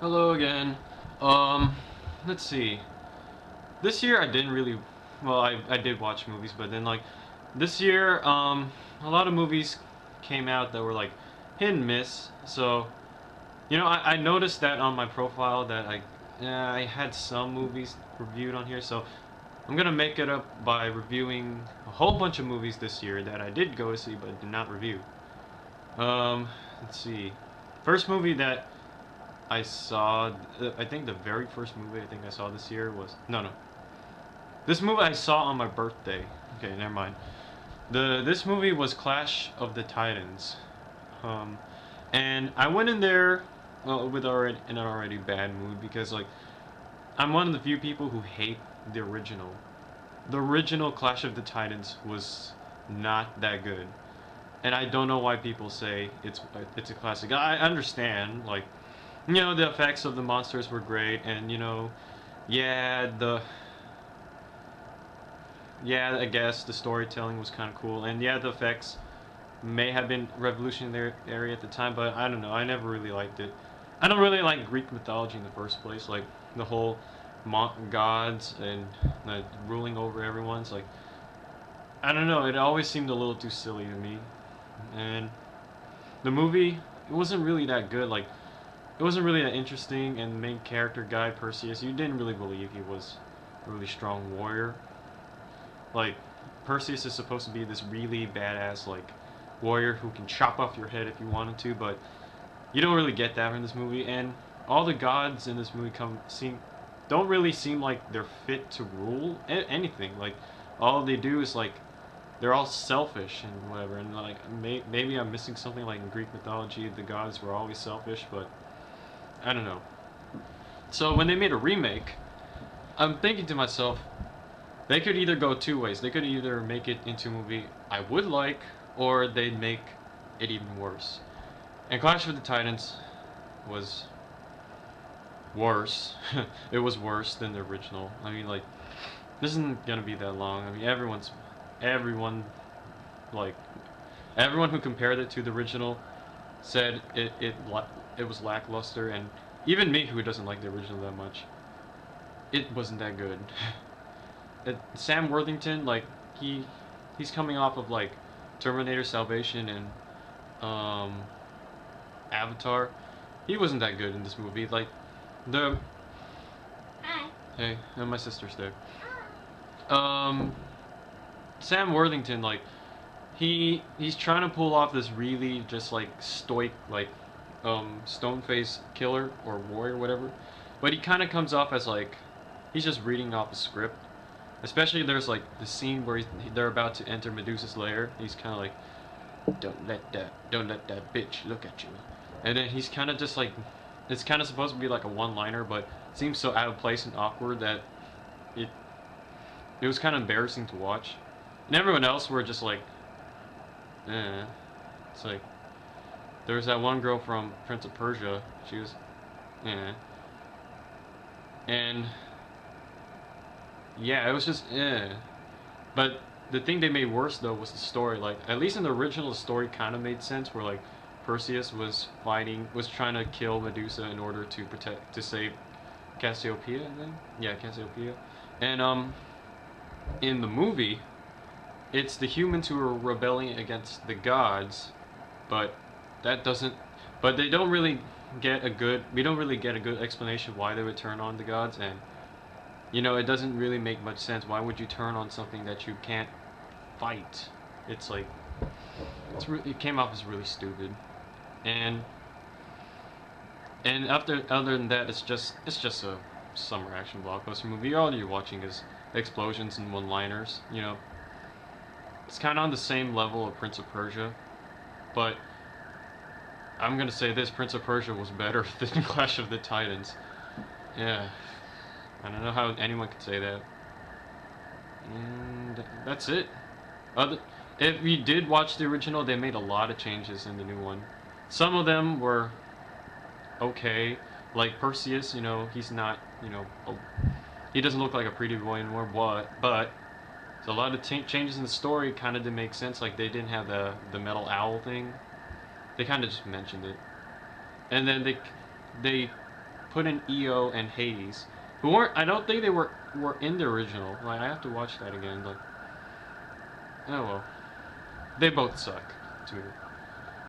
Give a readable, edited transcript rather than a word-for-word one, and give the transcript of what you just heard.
Hello again. Um, let's see. This year I didn't really, well, I did watch movies, but then like this year, a lot of movies came out that were like hit and miss. So, I noticed that on my profile that I had some movies reviewed on here. So I'm gonna make it up by reviewing a whole bunch of movies this year that I did go see but did not review. Let's see. First movie that I saw, I think the very first movie I think I saw this year was no. This movie I saw on my birthday. Okay, never mind. This movie was Clash of the Titans, um, and I went in there with already in an already bad mood because like I'm one of the few people who hate the original. The original Clash of the Titans was not that good, and I don't know why people say it's a classic. I understand like the effects of the monsters were great, and yeah, I guess the storytelling was kind of cool, and yeah, the effects may have been revolutionary at the time, but I don't know. I never really liked it. I don't really like Greek mythology in the first place, like the whole gods and ruling over everyone's like I don't know. It always seemed a little too silly to me, and the movie it wasn't really that good. Like it wasn't really that interesting, and the main character guy Perseus, you didn't really believe he was a really strong warrior. Like Perseus is supposed to be this really badass like warrior who can chop off your head if you wanted to, but you don't really get that in this movie. And all the gods in this movie don't really seem like they're fit to rule anything. Like all they do is like they're all selfish and whatever. And like maybe I'm missing something. Like in Greek mythology, the gods were always selfish, but I don't know. So when they made a remake, I'm thinking to myself, they could either go two ways. They could either make it into a movie I would like, or they'd make it even worse. And Clash of the Titans was worse. It was worse than the original. I mean, like, this isn't gonna be that long. I mean, everyone, like, everyone who compared it to the original said it was lackluster, and even me, who doesn't like the original that much, it wasn't that good. Sam Worthington, like he's coming off of like Terminator Salvation and um, Avatar. He wasn't that good in this movie. Like the Hi. hey, and my sister's there. Um, Sam Worthington, like he's trying to pull off this really just like stoic like stone face killer or warrior whatever, but he kind of comes off as like he's just reading off a script. Especially there's like the scene where they're about to enter Medusa's lair. He's kind of like, don't let that bitch look at you. And then he's kind of just like, it's kind of supposed to be like a one-liner, but it seems so out of place and awkward that it it was kind of embarrassing to watch. And everyone else were just like, eh. It's like there was that one girl from Prince of Persia. She was, eh. And yeah, it was just eh. But the thing they made worse though was the story. Like at least in the original, the story kind of made sense. Where like Perseus was trying to kill Medusa in order to save Cassiopeia. I think, yeah, Cassiopeia. And in the movie, it's the humans who are rebelling against the gods, but that doesn't. But they don't really get a good. We don't really get a good explanation why they would turn on the gods, and it doesn't really make much sense. Why would you turn on something that you can't fight? It's like it came off as really stupid, and other than that, it's just a summer action blockbuster movie. All you're watching is explosions and one-liners. It's kind of on the same level of Prince of Persia, but I'm gonna say this: Prince of Persia was better than Clash of the Titans. Yeah, I don't know how anyone could say that. And that's it. Other, if you did watch the original, they made a lot of changes in the new one. Some of them were okay, like Perseus. He's not. He doesn't look like a pretty boy anymore. But so a lot of changes in the story kind of didn't make sense. Like they didn't have the metal owl thing. They kind of just mentioned it. and then they put in EO and Hades, who weren't. I don't think they were in the original. Like I have to watch that again, but oh well. They both suck to me.